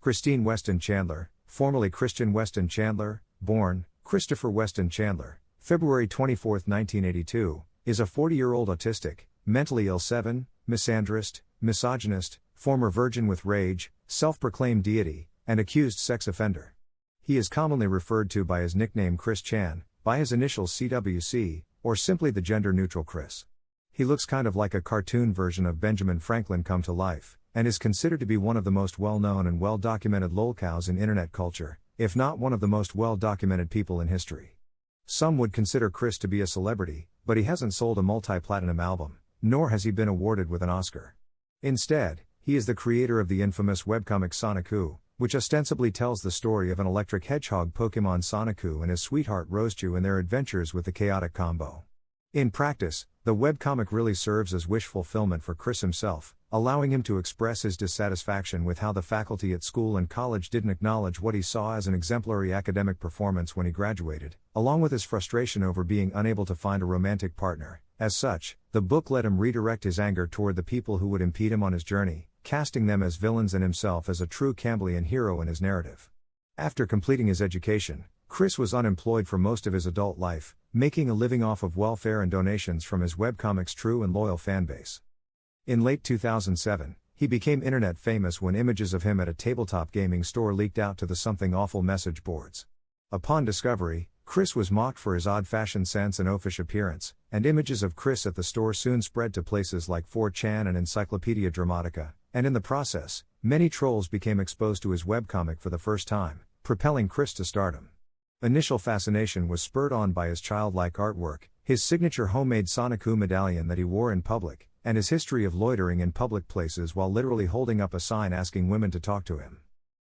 Christine Weston Chandler, formerly Christian Weston Chandler, born Christopher Weston Chandler, February 24, 1982, is a 40-year-old autistic, mentally ill misandrist, misogynist, former virgin with rage, self-proclaimed deity, and accused sex offender. He is commonly referred to by his nickname Chris Chan, by his initials CWC, or simply the gender-neutral Chris. He looks kind of like a cartoon version of Benjamin Franklin come to life, and is considered to be one of the most well-known and well-documented lolcows in internet culture, if not one of the most well-documented people in history. Some would consider Chris to be a celebrity, but he hasn't sold a multi-platinum album, nor has he been awarded with an Oscar. Instead, he is the creator of the infamous webcomic Sonic, which ostensibly tells the story of an electric hedgehog Pokemon Sonic and his sweetheart Rosechu and their adventures with the chaotic combo. In practice, the webcomic really serves as wish fulfillment for Chris himself, allowing him to express his dissatisfaction with how the faculty at school and college didn't acknowledge what he saw as an exemplary academic performance when he graduated, along with his frustration over being unable to find a romantic partner. As such, the book let him redirect his anger toward the people who would impede him on his journey, casting them as villains and himself as a true Campbellian hero in his narrative. After completing his education, Chris was unemployed for most of his adult life, making a living off of welfare and donations from his webcomic's true and loyal fanbase. In late 2007, he became internet famous when images of him at a tabletop gaming store leaked out to the Something Awful message boards. Upon discovery, Chris was mocked for his odd fashion sense and oafish appearance, and images of Chris at the store soon spread to places like 4chan and Encyclopedia Dramatica, and in the process, many trolls became exposed to his webcomic for the first time, propelling Chris to stardom. Initial fascination was spurred on by his childlike artwork, his signature homemade Sonic medallion that he wore in public, and his history of loitering in public places while literally holding up a sign asking women to talk to him.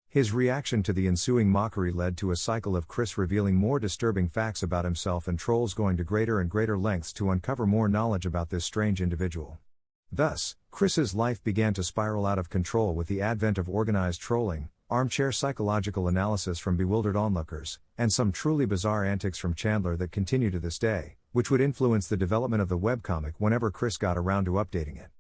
His reaction to the ensuing mockery led to a cycle of Chris revealing more disturbing facts about himself and trolls going to greater and greater lengths to uncover more knowledge about this strange individual. Thus, Chris's life began to spiral out of control with the advent of organized trolling, armchair psychological analysis from bewildered onlookers, and some truly bizarre antics from Chandler that continue to this day, which would influence the development of the webcomic whenever Chris got around to updating it.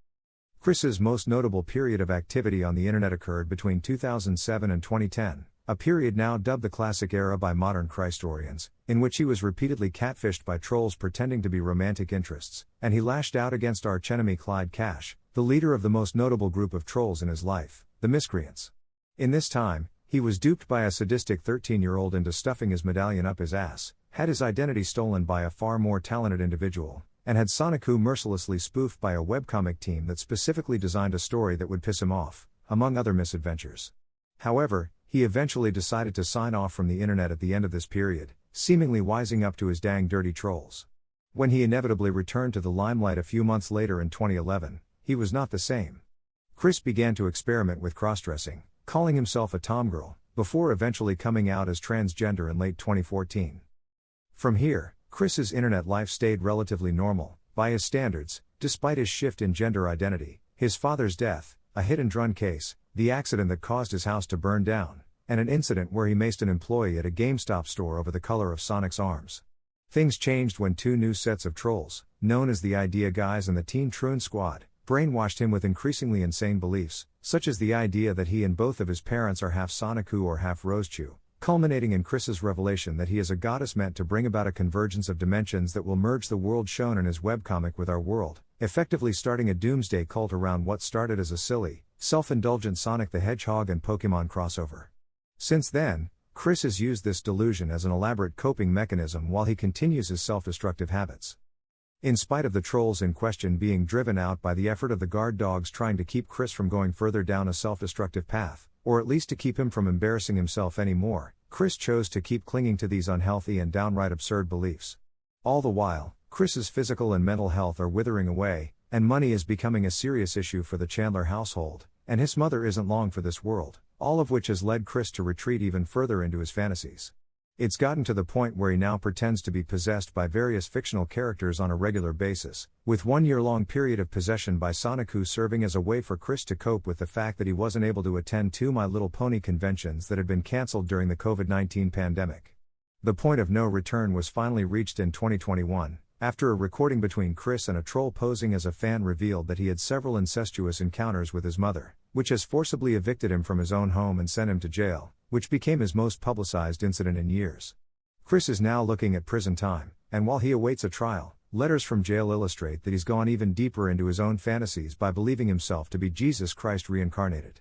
Chris's most notable period of activity on the internet occurred between 2007 and 2010, a period now dubbed the Classic Era by modern Christorians, in which he was repeatedly catfished by trolls pretending to be romantic interests, and he lashed out against archenemy Clyde Cash, the leader of the most notable group of trolls in his life, the Miscreants. In this time, he was duped by a sadistic 13-year-old into stuffing his medallion up his ass, had his identity stolen by a far more talented individual, and had Sonic mercilessly spoofed by a webcomic team that specifically designed a story that would piss him off, among other misadventures. However, he eventually decided to sign off from the internet at the end of this period, seemingly wising up to his dang dirty trolls. When he inevitably returned to the limelight a few months later in 2011, he was not the same. Chris began to experiment with cross-dressing, calling himself a tomgirl, before eventually coming out as transgender in late 2014. From here, Chris's internet life stayed relatively normal, by his standards, despite his shift in gender identity, his father's death, a hit-and-run case, the accident that caused his house to burn down, and an incident where he maced an employee at a GameStop store over the color of Sonic's arms. Things changed when two new sets of trolls, known as the Idea Guys and the Teen Troon Squad, brainwashed him with increasingly insane beliefs, such as the idea that he and both of his parents are half Sonic or half Rosechu, culminating in Chris's revelation that he is a goddess meant to bring about a convergence of dimensions that will merge the world shown in his webcomic with our world, effectively starting a doomsday cult around what started as a silly, self-indulgent Sonic the Hedgehog and Pokemon crossover. Since then, Chris has used this delusion as an elaborate coping mechanism while he continues his self-destructive habits. In spite of the trolls in question being driven out by the effort of the guard dogs trying to keep Chris from going further down a self-destructive path, or at least to keep him from embarrassing himself anymore, Chris chose to keep clinging to these unhealthy and downright absurd beliefs. All the while, Chris's physical and mental health are withering away, and money is becoming a serious issue for the Chandler household, and his mother isn't long for this world, all of which has led Chris to retreat even further into his fantasies. It's gotten to the point where he now pretends to be possessed by various fictional characters on a regular basis, with 1 year-long period of possession by Sonic serving as a way for Chris to cope with the fact that he wasn't able to attend 2 My Little Pony conventions that had been cancelled during the COVID-19 pandemic. The point of no return was finally reached in 2021, after a recording between Chris and a troll posing as a fan revealed that he had several incestuous encounters with his mother, which has forcibly evicted him from his own home and sent him to jail, which became his most publicized incident in years. Chris is now looking at prison time, and while he awaits a trial, letters from jail illustrate that he's gone even deeper into his own fantasies by believing himself to be Jesus Christ reincarnated.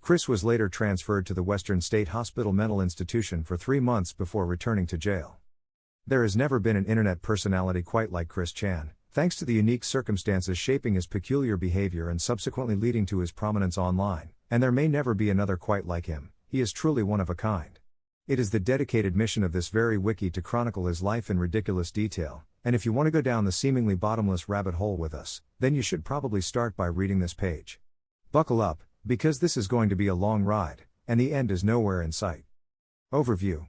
Chris was later transferred to the Western State Hospital mental institution for 3 months before returning to jail. There has never been an internet personality quite like Chris Chan, thanks to the unique circumstances shaping his peculiar behavior and subsequently leading to his prominence online, and there may never be another quite like him. He is truly one of a kind. It is the dedicated mission of this very wiki to chronicle his life in ridiculous detail, and if you want to go down the seemingly bottomless rabbit hole with us, then you should probably start by reading this page. Buckle up, because this is going to be a long ride, and the end is nowhere in sight. Overview.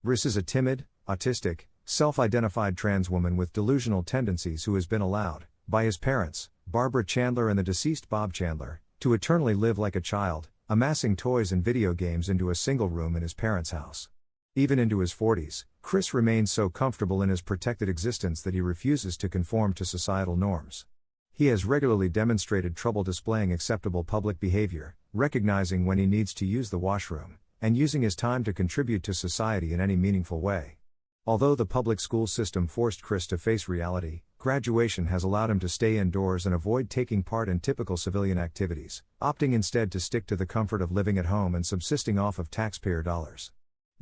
Chris is a timid, autistic, self-identified trans woman with delusional tendencies who has been allowed, by his parents, Barbara Chandler and the deceased Bob Chandler, to eternally live like a child, amassing toys and video games into a single room in his parents' house. Even into his 40s, Chris remains so comfortable in his protected existence that he refuses to conform to societal norms. He has regularly demonstrated trouble displaying acceptable public behavior, recognizing when he needs to use the washroom, and using his time to contribute to society in any meaningful way. Although the public school system forced Chris to face reality, graduation has allowed him to stay indoors and avoid taking part in typical civilian activities, opting instead to stick to the comfort of living at home and subsisting off of taxpayer dollars.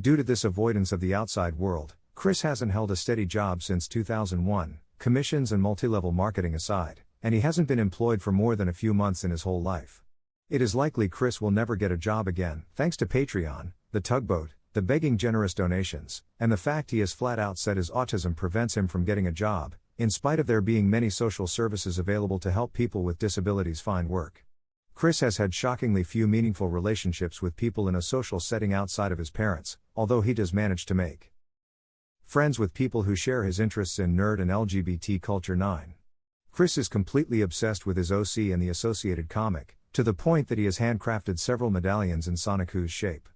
Due to this avoidance of the outside world, Chris hasn't held a steady job since 2001, commissions and multi-level marketing aside, and he hasn't been employed for more than a few months in his whole life. It is likely Chris will never get a job again, thanks to Patreon, the tugboat, the begging generous donations, and the fact he has flat out said his autism prevents him from getting a job, in spite of there being many social services available to help people with disabilities find work. Chris has had shockingly few meaningful relationships with people in a social setting outside of his parents, although he does manage to make friends with people who share his interests in nerd and LGBT culture. 9. Chris is completely obsessed with his OC and the associated comic, to the point that he has handcrafted several medallions in Sonic Who's shape.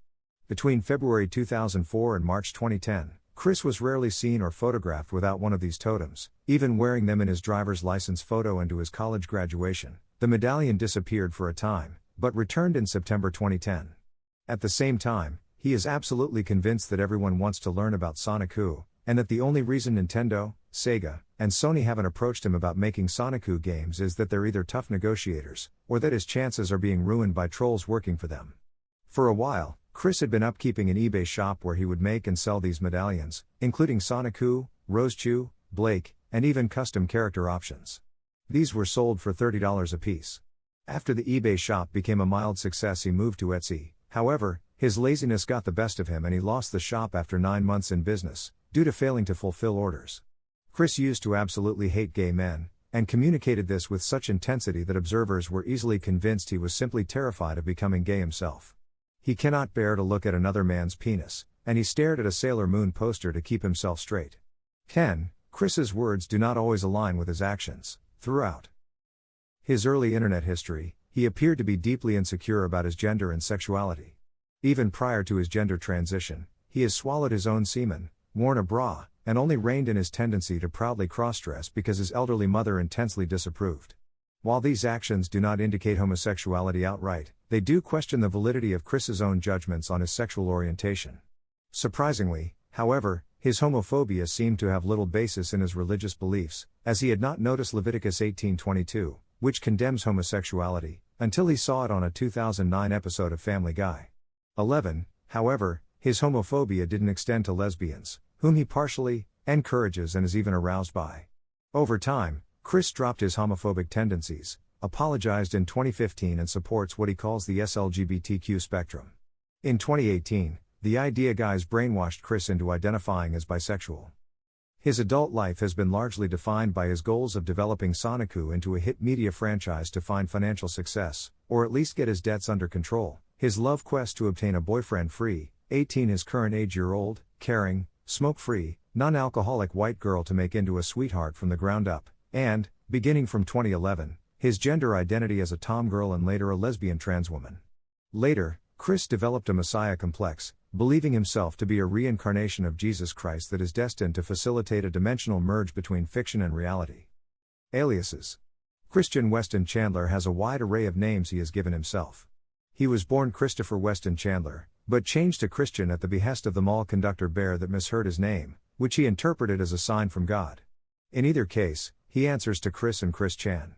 Between February 2004 and March 2010, Chris was rarely seen or photographed without one of these totems, even wearing them in his driver's license photo and to his college graduation. The medallion disappeared for a time, but returned in September 2010. At the same time, he is absolutely convinced that everyone wants to learn about Sonic Who, and that the only reason Nintendo, Sega, and Sony haven't approached him about making Sonic Who games is that they're either tough negotiators, or that his chances are being ruined by trolls working for them. For a while, Chris had been upkeeping an eBay shop where he would make and sell these medallions, including Sonic Who, Rosechew, Blake, and even custom character options. These were sold for $30 apiece. After the eBay shop became a mild success, he moved to Etsy. However, his laziness got the best of him and he lost the shop after 9 months in business, due to failing to fulfill orders. Chris used to absolutely hate gay men, and communicated this with such intensity that observers were easily convinced he was simply terrified of becoming gay himself. He cannot bear to look at another man's penis, and he stared at a Sailor Moon poster to keep himself straight. 10. Chris's words do not always align with his actions. Throughout his early internet history, he appeared to be deeply insecure about his gender and sexuality. Even prior to his gender transition, he has swallowed his own semen, worn a bra, and only reined in his tendency to proudly cross-dress because his elderly mother intensely disapproved. While these actions do not indicate homosexuality outright, they do question the validity of Chris's own judgments on his sexual orientation. Surprisingly, however, his homophobia seemed to have little basis in his religious beliefs, as he had not noticed Leviticus 18:22, which condemns homosexuality, until he saw it on a 2009 episode of Family Guy. 11. However, his homophobia didn't extend to lesbians, whom he partially encourages and is even aroused by. Over time, Chris dropped his homophobic tendencies, apologized in 2015 and supports what he calls the SLGBTQ spectrum. In 2018, the idea guys brainwashed Chris into identifying as bisexual. His adult life has been largely defined by his goals of developing Sonic Who into a hit media franchise to find financial success, or at least get his debts under control, his love quest to obtain a boyfriend-free, 18 his current age-year-old, caring, smoke-free, non-alcoholic white girl to make into a sweetheart from the ground up, and, beginning from 2011, his gender identity as a tomgirl and later a lesbian trans woman. Later, Chris developed a messiah complex, believing himself to be a reincarnation of Jesus Christ that is destined to facilitate a dimensional merge between fiction and reality. Aliases. Christian Weston Chandler has a wide array of names he has given himself. He was born Christopher Weston Chandler, but changed to Christian at the behest of the mall conductor Bear that misheard his name, which he interpreted as a sign from God. In either case, he answers to Chris and Chris Chan.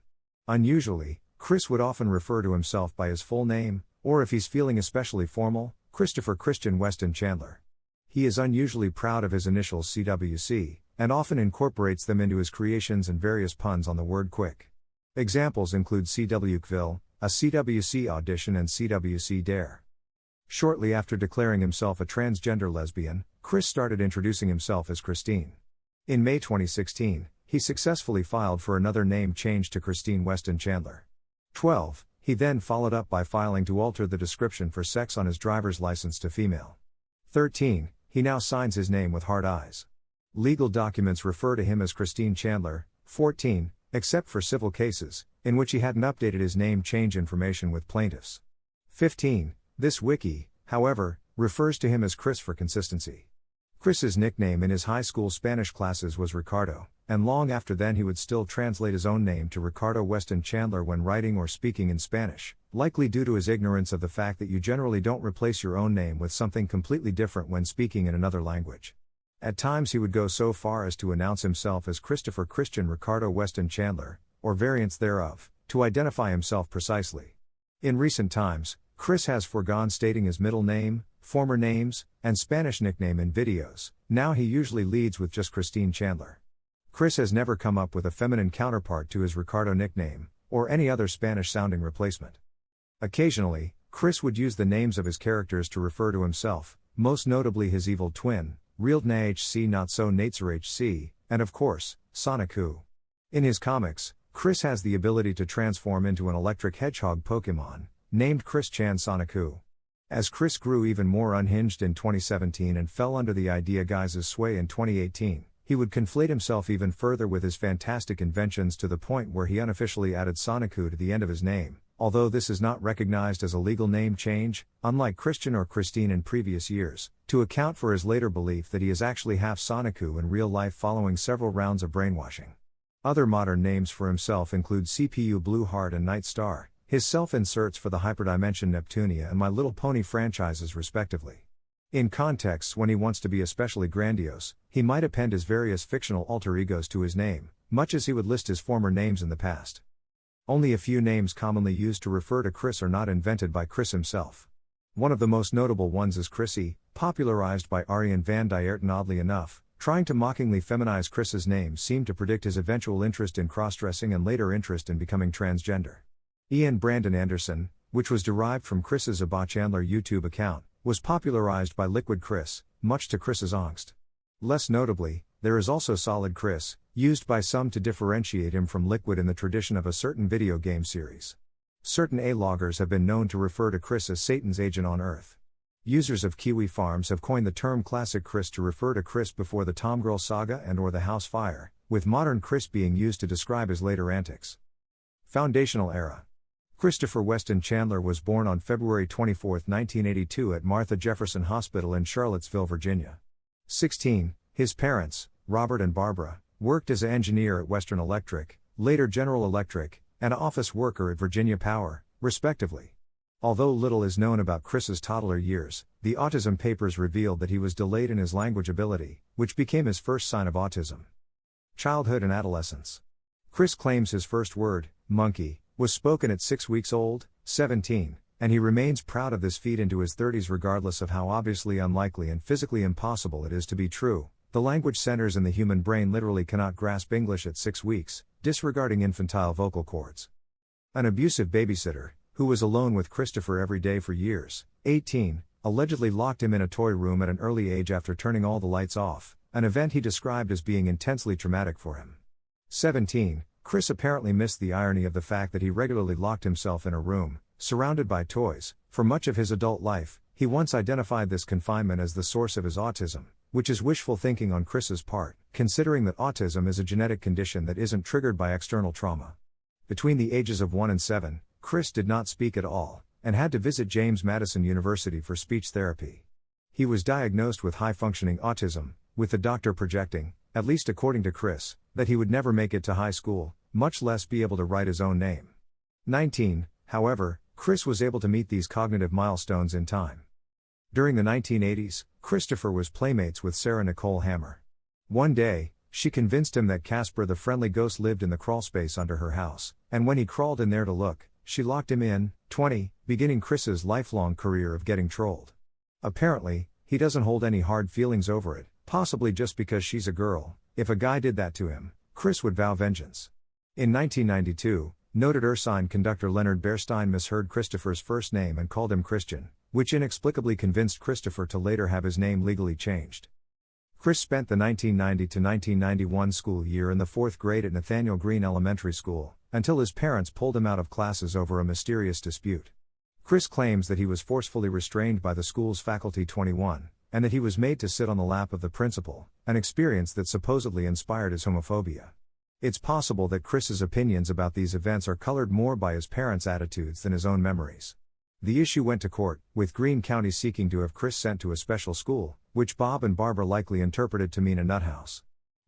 Unusually, Chris would often refer to himself by his full name, or if he's feeling especially formal, Christopher Christian Weston Chandler. He is unusually proud of his initials CWC, and often incorporates them into his creations and various puns on the word quick. Examples include CWCville, a CWC audition and CWC Dare. Shortly after declaring himself a transgender lesbian, Chris started introducing himself as Christine. In May 2016, he successfully filed for another name change to Christine Weston Chandler. 12. He then followed up by filing to alter the description for sex on his driver's license to female. 13. He now signs his name with hard eyes. Legal documents refer to him as Christine Chandler. 14. Except for civil cases, in which he hadn't updated his name change information with plaintiffs. 15. This wiki, however, refers to him as Chris for consistency. Chris's nickname in his high school Spanish classes was Ricardo, and long after then he would still translate his own name to Ricardo Weston Chandler when writing or speaking in Spanish, likely due to his ignorance of the fact that you generally don't replace your own name with something completely different when speaking in another language. At times he would go so far as to announce himself as Christopher Christian Ricardo Weston Chandler, or variants thereof, to identify himself precisely. In recent times, Chris has foregone stating his middle name, former names, and Spanish nickname in videos. Now he usually leads with just Christine Chandler. Chris has never come up with a feminine counterpart to his Ricardo nickname, or any other Spanish-sounding replacement. Occasionally, Chris would use the names of his characters to refer to himself, most notably his evil twin, Real NaHC Not So Nateser HC, and of course, Sonic Who. In his comics, Chris has the ability to transform into an electric hedgehog Pokemon, named Chris Chan Sonic Who. As Chris grew even more unhinged in 2017 and fell under the idea guise's sway in 2018, he would conflate himself even further with his fantastic inventions to the point where he unofficially added Sonic Who to the end of his name, although this is not recognized as a legal name change, unlike Christian or Christine in previous years, to account for his later belief that he is actually half Sonic Who in real life following several rounds of brainwashing. Other modern names for himself include CPU Blue Heart and Night Star, his self-inserts for the Hyperdimension Neptunia and My Little Pony franchises respectively. In contexts when he wants to be especially grandiose, he might append his various fictional alter egos to his name, much as he would list his former names in the past. Only a few names commonly used to refer to Chris are not invented by Chris himself. One of the most notable ones is Chrissy, popularized by Arjen van Dierten. Oddly enough, trying to mockingly feminize Chris's name seemed to predict his eventual interest in cross-dressing and later interest in becoming transgender. Ian Brandon Anderson, which was derived from Chris's Abba Chandler YouTube account, was popularized by Liquid Chris, much to Chris's angst. Less notably, there is also Solid Chris, used by some to differentiate him from Liquid in the tradition of a certain video game series. Certain A-loggers have been known to refer to Chris as Satan's agent on Earth. Users of Kiwi Farms have coined the term Classic Chris to refer to Chris before the Tomgirl saga and or the House Fire, with modern Chris being used to describe his later antics. Foundational era. Christopher Weston Chandler was born on February 24, 1982 at Martha Jefferson Hospital in Charlottesville, Virginia. 16. His parents, Robert and Barbara, worked as an engineer at Western Electric, later General Electric, and an office worker at Virginia Power, respectively. Although little is known about Chris's toddler years, the autism papers revealed that he was delayed in his language ability, which became his first sign of autism. Childhood and adolescence. Chris claims his first word, monkey, was spoken at 6 weeks old, 17, and he remains proud of this feat into his 30s regardless of how obviously unlikely and physically impossible it is to be true. The language centers in the human brain literally cannot grasp English at 6 weeks, disregarding infantile vocal cords. An abusive babysitter, who was alone with Christopher every day for years, 18, allegedly locked him in a toy room at an early age after turning all the lights off, an event he described as being intensely traumatic for him. 17. Chris apparently missed the irony of the fact that he regularly locked himself in a room, surrounded by toys, for much of his adult life. He once identified this confinement as the source of his autism, which is wishful thinking on Chris's part, considering that autism is a genetic condition that isn't triggered by external trauma. Between the ages of 1 and 7, Chris did not speak at all, and had to visit James Madison University for speech therapy. He was diagnosed with high-functioning autism, with the doctor projecting, at least according to Chris, that he would never make it to high school, much less be able to write his own name. 19. However, Chris was able to meet these cognitive milestones in time. During the 1980s, Christopher was playmates with Sarah Nicole Hammer. One day, she convinced him that Casper the friendly ghost lived in the crawlspace under her house, and when he crawled in there to look, she locked him in, 20, beginning Chris's lifelong career of getting trolled. Apparently, he doesn't hold any hard feelings over it, possibly just because she's a girl. If a guy did that to him, Chris would vow vengeance. In 1992, noted Ursine conductor Leonard Bernstein misheard Christopher's first name and called him Christian, which inexplicably convinced Christopher to later have his name legally changed. Chris spent the 1990 to 1991 school year in the 4th grade at Nathaniel Green Elementary School, until his parents pulled him out of classes over a mysterious dispute. Chris claims that he was forcefully restrained by the school's faculty 21, and that he was made to sit on the lap of the principal, an experience that supposedly inspired his homophobia. It's possible that Chris's opinions about these events are colored more by his parents' attitudes than his own memories. The issue went to court, with Greene County seeking to have Chris sent to a special school, which Bob and Barbara likely interpreted to mean a nut house.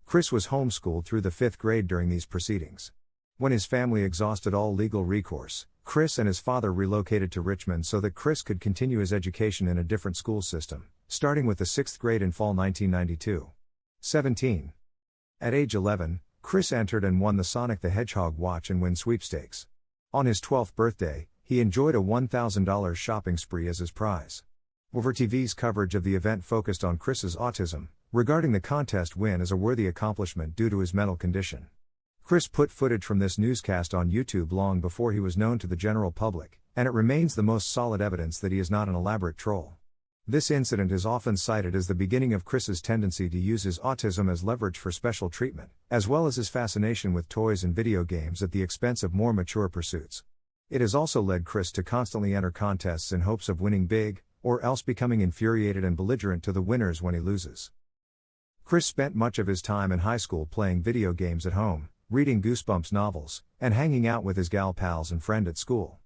Chris was homeschooled through the 5th grade during these proceedings. When his family exhausted all legal recourse, Chris and his father relocated to Richmond so that Chris could continue his education in a different school system, starting with the 6th grade in fall 1992. 17. At age 11, Chris entered and won the Sonic the Hedgehog watch and win sweepstakes. On his 12th birthday, he enjoyed a $1,000 shopping spree as his prize. Over TV's coverage of the event focused on Chris's autism, regarding the contest win as a worthy accomplishment due to his mental condition. Chris put footage from this newscast on YouTube long before he was known to the general public, and it remains the most solid evidence that he is not an elaborate troll. This incident is often cited as the beginning of Chris's tendency to use his autism as leverage for special treatment, as well as his fascination with toys and video games at the expense of more mature pursuits. It has also led Chris to constantly enter contests in hopes of winning big, or else becoming infuriated and belligerent to the winners when he loses. Chris spent much of his time in high school playing video games at home, reading Goosebumps novels, and hanging out with his gal pals and friend at school.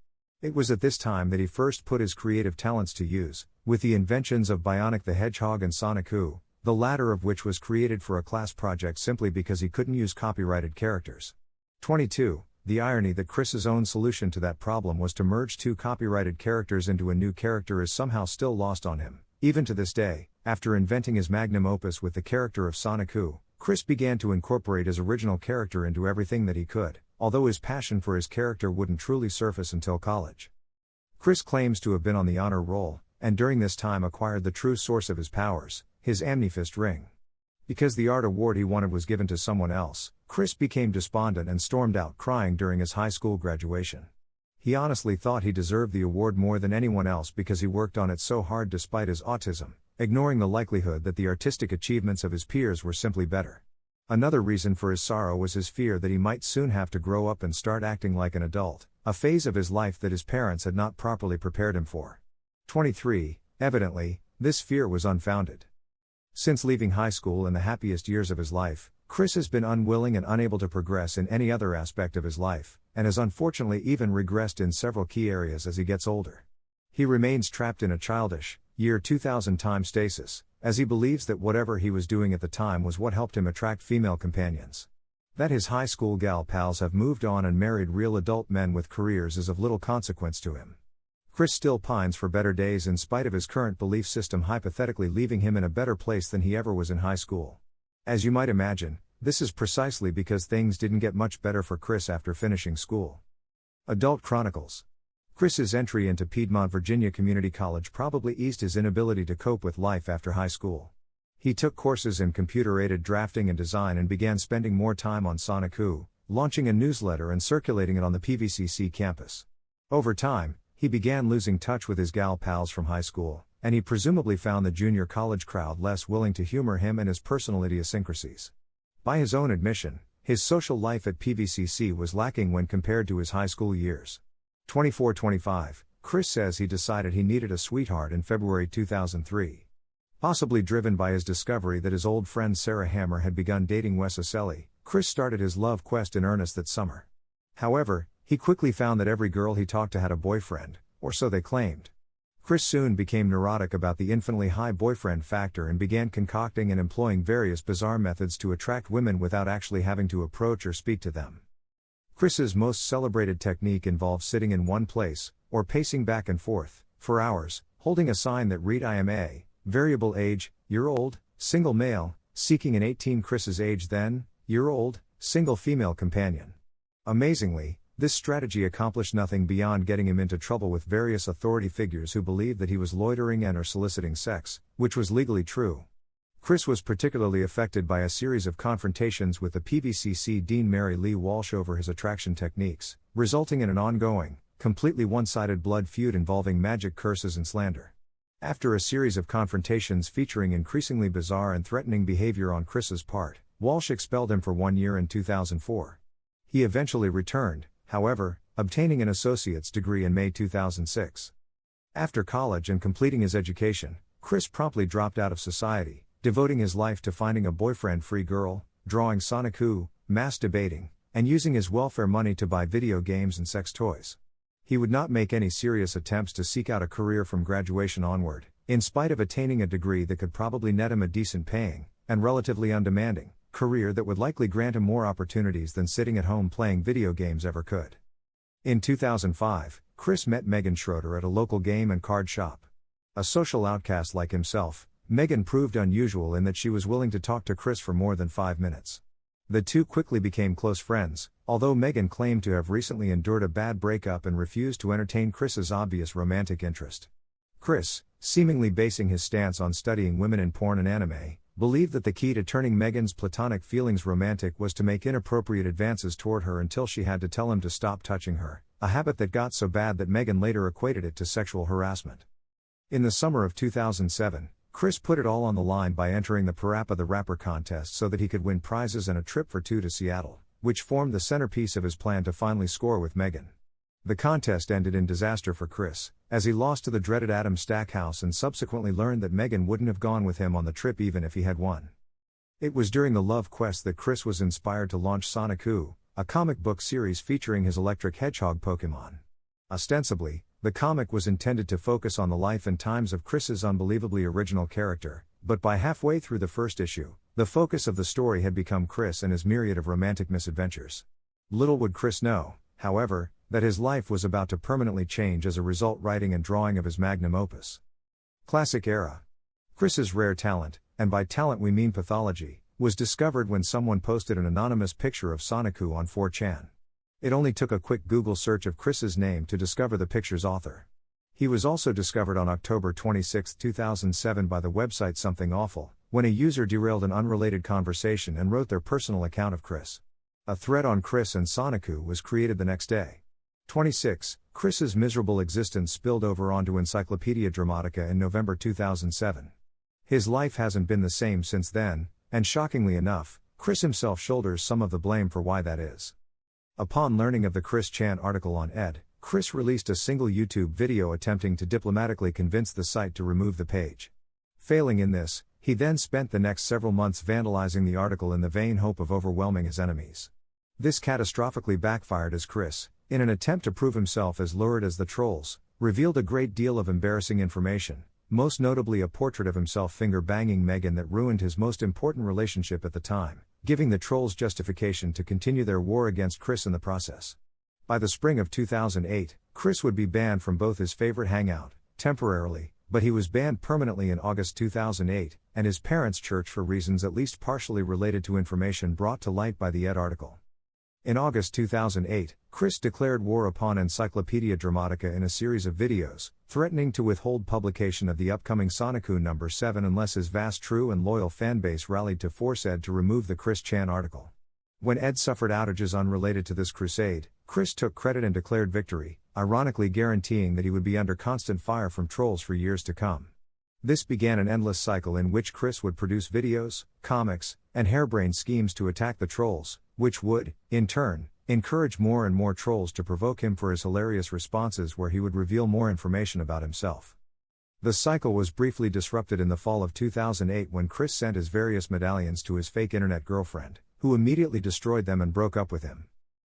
It was at this time that he first put his creative talents to use, with the inventions of Bionic the Hedgehog and Sonic Who, the latter of which was created for a class project simply because he couldn't use copyrighted characters. 22. The irony that Chris's own solution to that problem was to merge two copyrighted characters into a new character is somehow still lost on him. Even to this day, after inventing his magnum opus with the character of Sonic Who, Chris began to incorporate his original character into everything that he could, although his passion for his character wouldn't truly surface until college. Chris claims to have been on the honor roll, and during this time acquired the true source of his powers, his amethyst ring. Because the art award he wanted was given to someone else, Chris became despondent and stormed out crying during his high school graduation. He honestly thought he deserved the award more than anyone else because he worked on it so hard despite his autism, ignoring the likelihood that the artistic achievements of his peers were simply better. Another reason for his sorrow was his fear that he might soon have to grow up and start acting like an adult, a phase of his life that his parents had not properly prepared him for. 23. Evidently, this fear was unfounded. Since leaving high school in the happiest years of his life, Chris has been unwilling and unable to progress in any other aspect of his life, and has unfortunately even regressed in several key areas as he gets older. He remains trapped in a childish, year 2000 time stasis, as he believes that whatever he was doing at the time was what helped him attract female companions. That his high school gal pals have moved on and married real adult men with careers is of little consequence to him. Chris still pines for better days in spite of his current belief system hypothetically leaving him in a better place than he ever was in high school. As you might imagine, this is precisely because things didn't get much better for Chris after finishing school. Adult Chronicles. Chris's entry into Piedmont, Virginia Community College probably eased his inability to cope with life after high school. He took courses in computer-aided drafting and design and began spending more time on Sonic Who, launching a newsletter and circulating it on the PVCC campus. Over time, he began losing touch with his gal pals from high school, and he presumably found the junior college crowd less willing to humor him and his personal idiosyncrasies. By his own admission, his social life at PVCC was lacking when compared to his high school years. 24-25, Chris says he decided he needed a sweetheart in February 2003. Possibly driven by his discovery that his old friend Sarah Hammer had begun dating Wes Oselli, Chris started his love quest in earnest that summer. However, he quickly found that every girl he talked to had a boyfriend, or so they claimed. Chris soon became neurotic about the infinitely high boyfriend factor and began concocting and employing various bizarre methods to attract women without actually having to approach or speak to them. Chris's most celebrated technique involves sitting in one place, or pacing back and forth, for hours, holding a sign that read I am a, variable age, year-old, single male, seeking an 18 Chris's age then, year-old, single female companion. Amazingly, this strategy accomplished nothing beyond getting him into trouble with various authority figures who believed that he was loitering and or soliciting sex, which was legally true. Chris was particularly affected by a series of confrontations with the PVCC Dean Mary Lee Walsh over his attraction techniques, resulting in an ongoing, completely one-sided blood feud involving magic, curses and slander. After a series of confrontations featuring increasingly bizarre and threatening behavior on Chris's part, Walsh expelled him for 1 year in 2004. He eventually returned, however, obtaining an associate's degree in May 2006. After college and completing his education, Chris promptly dropped out of society, devoting his life to finding a boyfriend-free girl, drawing Sonic-Who, mass debating, and using his welfare money to buy video games and sex toys. He would not make any serious attempts to seek out a career from graduation onward, in spite of attaining a degree that could probably net him a decent paying, and relatively undemanding, career that would likely grant him more opportunities than sitting at home playing video games ever could. In 2005, Chris met Megan Schroeder at a local game and card shop. A social outcast like himself, Megan proved unusual in that she was willing to talk to Chris for more than 5 minutes. The two quickly became close friends, although Megan claimed to have recently endured a bad breakup and refused to entertain Chris's obvious romantic interest. Chris, seemingly basing his stance on studying women in porn and anime, believed that the key to turning Megan's platonic feelings romantic was to make inappropriate advances toward her until she had to tell him to stop touching her, a habit that got so bad that Megan later equated it to sexual harassment. In the summer of 2007, Chris put it all on the line by entering the Parappa the Rapper contest so that he could win prizes and a trip for 2 to Seattle, which formed the centerpiece of his plan to finally score with Megan. The contest ended in disaster for Chris, as he lost to the dreaded Adam Stackhouse and subsequently learned that Megan wouldn't have gone with him on the trip even if he had won. It was during the love quest that Chris was inspired to launch Sonic-Who, a comic book series featuring his electric hedgehog Pokemon. Ostensibly, the comic was intended to focus on the life and times of Chris's unbelievably original character, but by halfway through the first issue, the focus of the story had become Chris and his myriad of romantic misadventures. Little would Chris know, however, that his life was about to permanently change as a result writing and drawing of his magnum opus. Classic era. Chris's rare talent, and by talent we mean pathology, was discovered when someone posted an anonymous picture of Sonic-Who on 4chan. It only took a quick Google search of Chris's name to discover the picture's author. He was also discovered on October 26, 2007 by the website Something Awful, when a user derailed an unrelated conversation and wrote their personal account of Chris. A thread on Chris and Sonic-Who was created the next day. 26. Chris's miserable existence spilled over onto Encyclopedia Dramatica in November 2007. His life hasn't been the same since then, and shockingly enough, Chris himself shoulders some of the blame for why that is. Upon learning of the Chris Chan article on ed, Chris released a single YouTube video attempting to diplomatically convince the site to remove the page. Failing in this, he then spent the next several months vandalizing the article in the vain hope of overwhelming his enemies. This catastrophically backfired as Chris, in an attempt to prove himself as lurid as the trolls, revealed a great deal of embarrassing information, most notably a portrait of himself finger-banging Megan that ruined his most important relationship at the time, giving the trolls justification to continue their war against Chris in the process. By the spring of 2008, Chris would be banned from both his favorite hangout, temporarily, but he was banned permanently in August 2008, and his parents' church for reasons at least partially related to information brought to light by the ed article. In August 2008, Chris declared war upon Encyclopedia Dramatica in a series of videos, threatening to withhold publication of the upcoming Sonic-Who number 7 unless his vast true and loyal fanbase rallied to force ed to remove the Chris Chan article. When ed suffered outages unrelated to this crusade, Chris took credit and declared victory, ironically guaranteeing that he would be under constant fire from trolls for years to come. This began an endless cycle in which Chris would produce videos, comics, and harebrained schemes to attack the trolls, which would, in turn, encourage more and more trolls to provoke him for his hilarious responses where he would reveal more information about himself. The cycle was briefly disrupted in the fall of 2008 when Chris sent his various medallions to his fake internet girlfriend, who immediately destroyed them and broke up with him.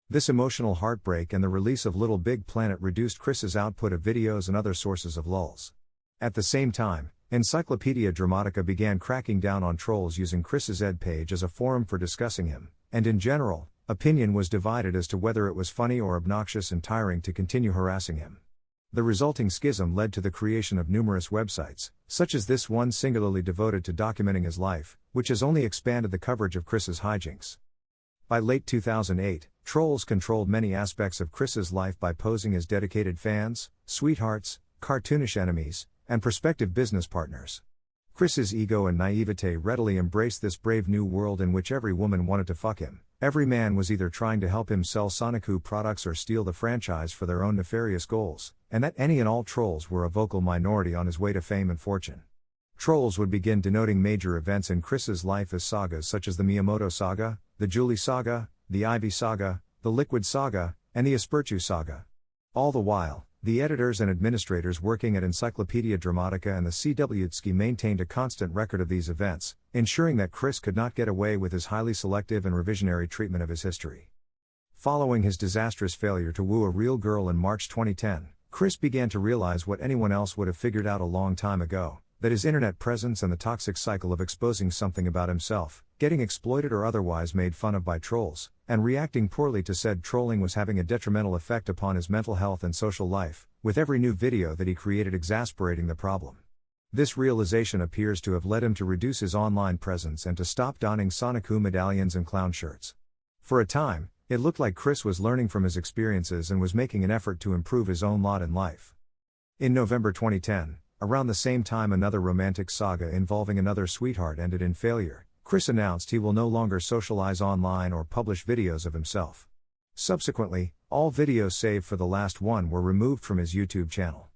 This emotional heartbreak and the release of Little Big Planet reduced Chris's output of videos and other sources of lulls. At the same time, Encyclopedia Dramatica began cracking down on trolls using Chris's ed page as a forum for discussing him, and in general, opinion was divided as to whether it was funny or obnoxious and tiring to continue harassing him. The resulting schism led to the creation of numerous websites, such as this one singularly devoted to documenting his life, which has only expanded the coverage of Chris's hijinks. By late 2008, trolls controlled many aspects of Chris's life by posing as dedicated fans, sweethearts, cartoonish enemies, and prospective business partners. Chris's ego and naivete readily embraced this brave new world in which every woman wanted to fuck him. Every man was either trying to help him sell Sonicu products or steal the franchise for their own nefarious goals, and that any and all trolls were a vocal minority on his way to fame and fortune. Trolls would begin denoting major events in Chris's life as sagas such as the Miyamoto saga, the Julie saga, the Ivy saga, the Liquid saga, and the Aspertu saga. All the while, the editors and administrators working at Encyclopedia Dramatica and the CWTSKI maintained a constant record of these events, ensuring that Chris could not get away with his highly selective and revisionary treatment of his history. Following his disastrous failure to woo a real girl in March 2010, Chris began to realize what anyone else would have figured out a long time ago, that his internet presence and the toxic cycle of exposing something about himself, getting exploited or otherwise made fun of by trolls, and reacting poorly to said trolling was having a detrimental effect upon his mental health and social life, with every new video that he created exasperating the problem. This realization appears to have led him to reduce his online presence and to stop donning Sonicu medallions and clown shirts. For a time, it looked like Chris was learning from his experiences and was making an effort to improve his own lot in life. In November 2010, around the same time another romantic saga involving another sweetheart ended in failure, Chris announced he will no longer socialize online or publish videos of himself. Subsequently, all videos save for the last one were removed from his YouTube channel.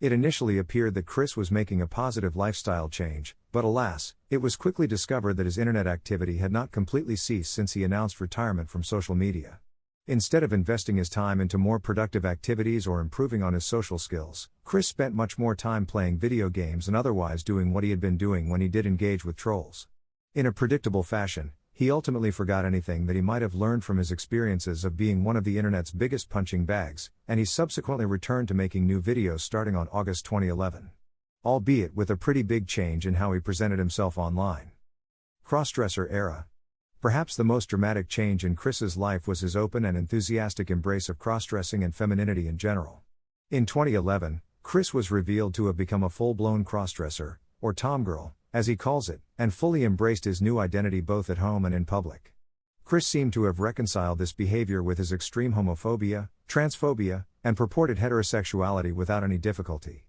It initially appeared that Chris was making a positive lifestyle change, but alas, it was quickly discovered that his internet activity had not completely ceased since he announced retirement from social media. Instead of investing his time into more productive activities or improving on his social skills, Chris spent much more time playing video games and otherwise doing what he had been doing when he did engage with trolls. In a predictable fashion, he ultimately forgot anything that he might have learned from his experiences of being one of the internet's biggest punching bags, and he subsequently returned to making new videos starting on August 2011. Albeit with a pretty big change in how he presented himself online. Crossdresser era. Perhaps the most dramatic change in Chris's life was his open and enthusiastic embrace of crossdressing and femininity in general. In 2011, Chris was revealed to have become a full-blown crossdresser, or tomgirl, as he calls it, and fully embraced his new identity both at home and in public. Chris seemed to have reconciled this behavior with his extreme homophobia, transphobia, and purported heterosexuality without any difficulty.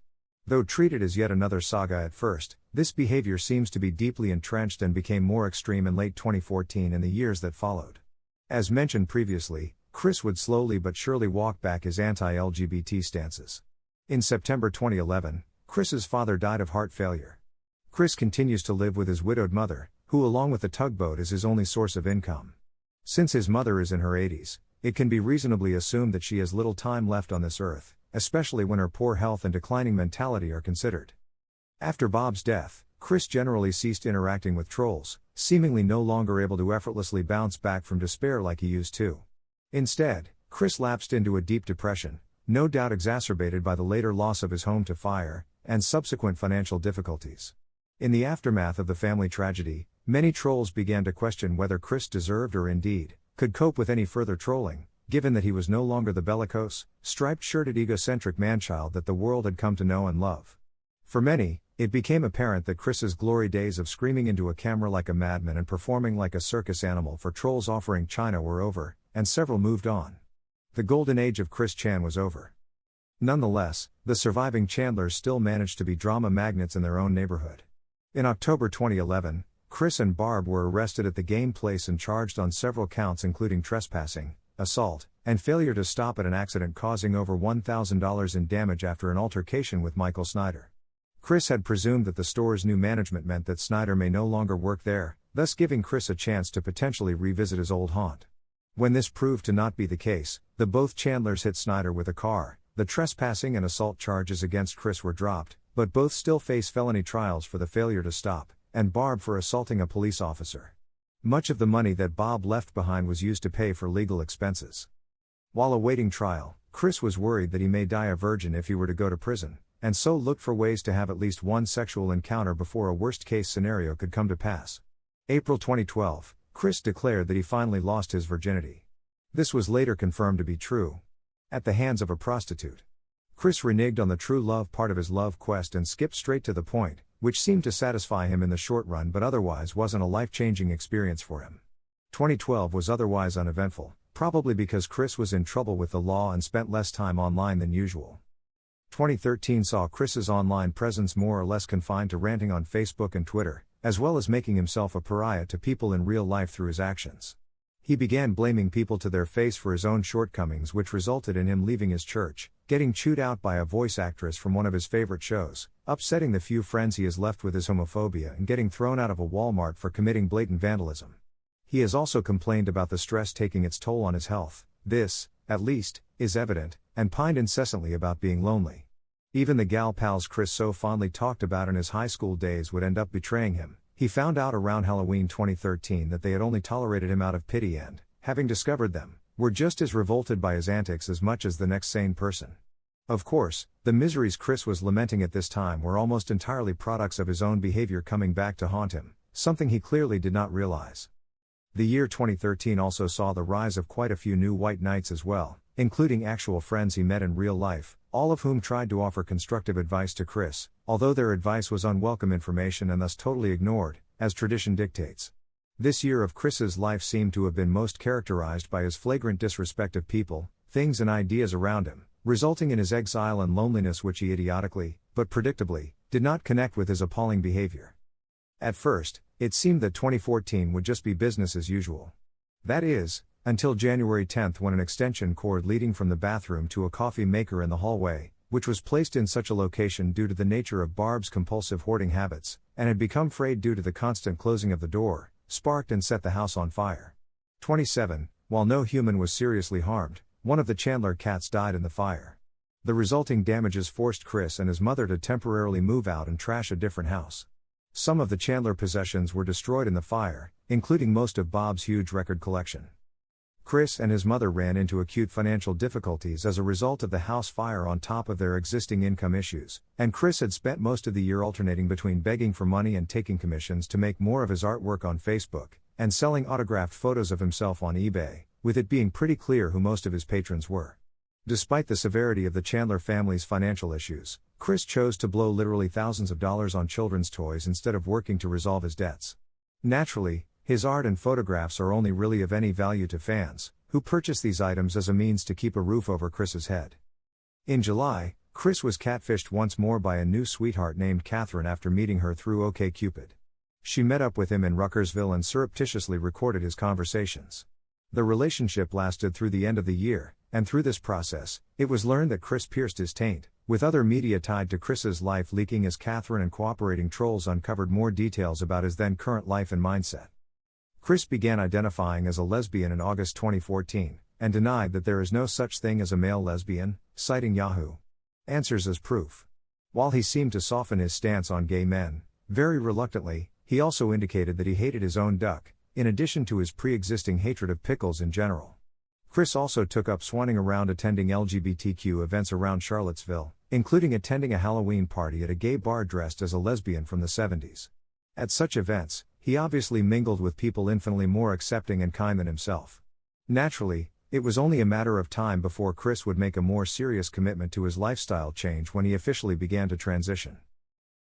Though treated as yet another saga at first, this behavior seems to be deeply entrenched and became more extreme in late 2014 and the years that followed. As mentioned previously, Chris would slowly but surely walk back his anti-LGBT stances. In September 2011, Chris's father died of heart failure. Chris continues to live with his widowed mother, who along with the tugboat is his only source of income. Since his mother is in her 80s, it can be reasonably assumed that she has little time left on this earth, especially when her poor health and declining mentality are considered. After Bob's death, Chris generally ceased interacting with trolls, seemingly no longer able to effortlessly bounce back from despair like he used to. Instead, Chris lapsed into a deep depression, no doubt exacerbated by the later loss of his home to fire, and subsequent financial difficulties. In the aftermath of the family tragedy, many trolls began to question whether Chris deserved or indeed could cope with any further trolling, given that he was no longer the bellicose, striped-shirted egocentric manchild that the world had come to know and love. For many, it became apparent that Chris's glory days of screaming into a camera like a madman and performing like a circus animal for trolls offering China were over, and several moved on. The golden age of Chris Chan was over. Nonetheless, the surviving Chandlers still managed to be drama magnets in their own neighborhood. In October 2011, Chris and Barb were arrested at the game place and charged on several counts including trespassing, assault, and failure to stop at an accident causing over $1,000 in damage after an altercation with Michael Snyder. Chris had presumed that the store's new management meant that Snyder may no longer work there, thus giving Chris a chance to potentially revisit his old haunt. When this proved to not be the case, both Chandlers hit Snyder with a car. The trespassing and assault charges against Chris were dropped, but both still face felony trials for the failure to stop, and Barb for assaulting a police officer. Much of the money that Bob left behind was used to pay for legal expenses. While awaiting trial, Chris was worried that he may die a virgin if he were to go to prison, and so looked for ways to have at least one sexual encounter before a worst-case scenario could come to pass. April 2012, Chris declared that he finally lost his virginity. This was later confirmed to be true. At the hands of a prostitute. Chris reneged on the true love part of his love quest and skipped straight to the point, which seemed to satisfy him in the short run but otherwise wasn't a life-changing experience for him. 2012 was otherwise uneventful, probably because Chris was in trouble with the law and spent less time online than usual. 2013 saw Chris's online presence more or less confined to ranting on Facebook and Twitter, as well as making himself a pariah to people in real life through his actions. He began blaming people to their face for his own shortcomings, which resulted in him leaving his church, getting chewed out by a voice actress from one of his favorite shows, upsetting the few friends he has left with his homophobia, and getting thrown out of a Walmart for committing blatant vandalism. He has also complained about the stress taking its toll on his health. This, at least, is evident, and pined incessantly about being lonely. Even the gal pals Chris so fondly talked about in his high school days would end up betraying him. He found out around Halloween 2013 that they had only tolerated him out of pity and, having discovered them, were just as revolted by his antics as much as the next sane person. Of course, the miseries Chris was lamenting at this time were almost entirely products of his own behavior coming back to haunt him, something he clearly did not realize. The year 2013 also saw the rise of quite a few new white knights as well, including actual friends he met in real life, all of whom tried to offer constructive advice to Chris, although their advice was unwelcome information and thus totally ignored, as tradition dictates. This year of Chris's life seemed to have been most characterized by his flagrant disrespect of people, things and ideas around him, resulting in his exile and loneliness, which he idiotically, but predictably, did not connect with his appalling behavior. At first, it seemed that 2014 would just be business as usual. That is, until January 10, when an extension cord leading from the bathroom to a coffee maker in the hallway, which was placed in such a location due to the nature of Barb's compulsive hoarding habits, and had become frayed due to the constant closing of the door, sparked and set the house on fire. 27. While no human was seriously harmed, one of the Chandler cats died in the fire. The resulting damages forced Chris and his mother to temporarily move out and trash a different house. Some of the Chandler possessions were destroyed in the fire, including most of Bob's huge record collection. Chris and his mother ran into acute financial difficulties as a result of the house fire on top of their existing income issues, and Chris had spent most of the year alternating between begging for money and taking commissions to make more of his artwork on Facebook, and selling autographed photos of himself on eBay, with it being pretty clear who most of his patrons were. Despite the severity of the Chandler family's financial issues, Chris chose to blow literally thousands of dollars on children's toys instead of working to resolve his debts. Naturally, his art and photographs are only really of any value to fans, who purchase these items as a means to keep a roof over Chris's head. In July, Chris was catfished once more by a new sweetheart named Catherine after meeting her through OkCupid. She met up with him in Ruckersville and surreptitiously recorded his conversations. The relationship lasted through the end of the year, and through this process, it was learned that Chris pierced his taint, with other media tied to Chris's life leaking as Catherine and cooperating trolls uncovered more details about his then current life and mindset. Chris began identifying as a lesbian in August 2014, and denied that there is no such thing as a male lesbian, citing Yahoo Answers as proof. While he seemed to soften his stance on gay men, very reluctantly, he also indicated that he hated his own duck, in addition to his pre-existing hatred of pickles in general. Chris also took up swanning around attending LGBTQ events around Charlottesville, including attending a Halloween party at a gay bar dressed as a lesbian from the 70s. At such events, he obviously mingled with people infinitely more accepting and kind than himself. Naturally, it was only a matter of time before Chris would make a more serious commitment to his lifestyle change when he officially began to transition.